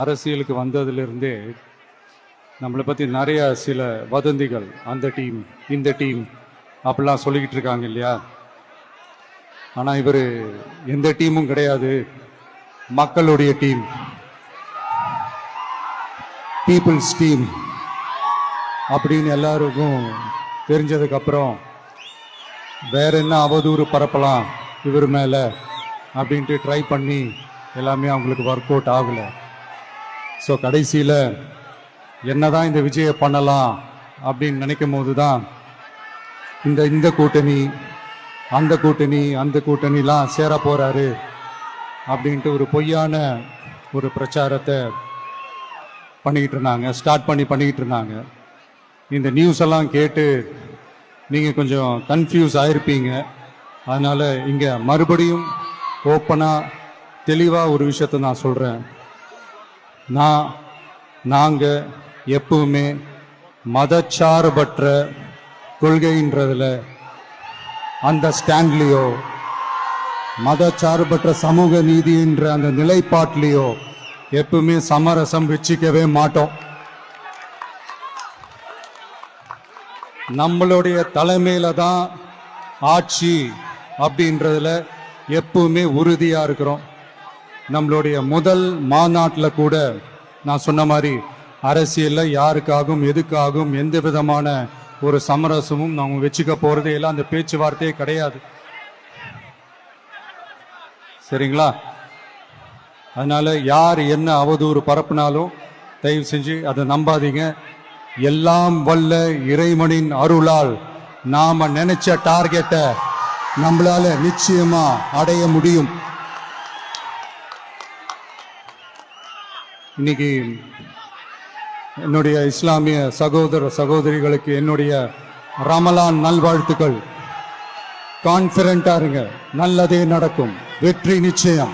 அரசியலுக்கு வந்ததிலிருந்தே நம்மளை பற்றி நிறைய சில வதந்திகள், அந்த டீம் இந்த டீம் அப்படிலாம் சொல்லிக்கிட்டு இருக்காங்க இல்லையா. ஆனால் இவர் எந்த டீமும் கிடையாது, மக்களுடைய டீம், பீப்புள்ஸ் டீம் அப்படின்னு எல்லாருக்கும் தெரிஞ்சதுக்கப்புறம் வேற என்ன அவதூறு பரப்பலாம் இவர் மேலே அப்படின்ட்டு ட்ரை பண்ணி எல்லாமே அவங்களுக்கு ஒர்க் அவுட் ஆகலை. ஸோ கடைசியில் என்னதான் இந்த விஜயை பண்ணலாம் அப்படின்னு நினைக்கும் போது தான் இந்த கூட்டணி அந்த கூட்டணிலாம் சேர போகிறாரு அப்படின்ட்டு ஒரு பொய்யான ஒரு பிரச்சாரத்தை பண்ணிக்கிட்டு இருந்தாங்க. இந்த நியூஸ் எல்லாம் கேட்டு நீங்கள் கொஞ்சம் கன்ஃபியூஸ் ஆயிருப்பீங்க. அதனால் இங்கே மறுபடியும் ஓப்பனாக தெளிவாக ஒரு விஷயத்தை நான் சொல்கிறேன். நாங்கள் எப்பவுமே மதச்சார்பற்ற கொள்கைன்றதுல, அந்த ஸ்டாண்ட்லேயோ, மதச்சார்பற்ற சமூக நீதின்ற அந்த நிலைப்பாட்டிலேயோ எப்பவுமே சமரசம் வச்சுக்கவே மாட்டோம். நம்மளுடைய தலைமையில தான் ஆட்சி அப்படின்றதுல எப்பவுமே உறுதியா இருக்கிறோம். நம்மளுடைய முதல் மாநாட்டில் கூட நான் சொன்ன மாதிரி அரசியலில் யாருக்காகவும் எதுக்காகவும் எந்த விதமான ஒரு சமரசமும் நம்ம வச்சுக்க போறதே இல்லை. அந்த பேச்சுவார்த்தையே கிடையாது. சரிங்களா? அதனால யார் என்ன அவதூறு பரப்புனாலும் தயவு செஞ்சு அதை நம்பாதீங்க. எல்லாம் வல்ல இறைவனின் அருளால் நாம நினைச்ச டார்கெட்டை நம்மளால நிச்சயமா அடைய முடியும். இன்னைக்கு என்னுடைய இஸ்லாமிய சகோதர சகோதரிகளுக்கு என்னுடைய ரமலான் நல்வாழ்த்துக்கள். கான்ஃபிடென்ட்டா இருங்க, நல்லதே நடக்கும், வெற்றி நிச்சயம்.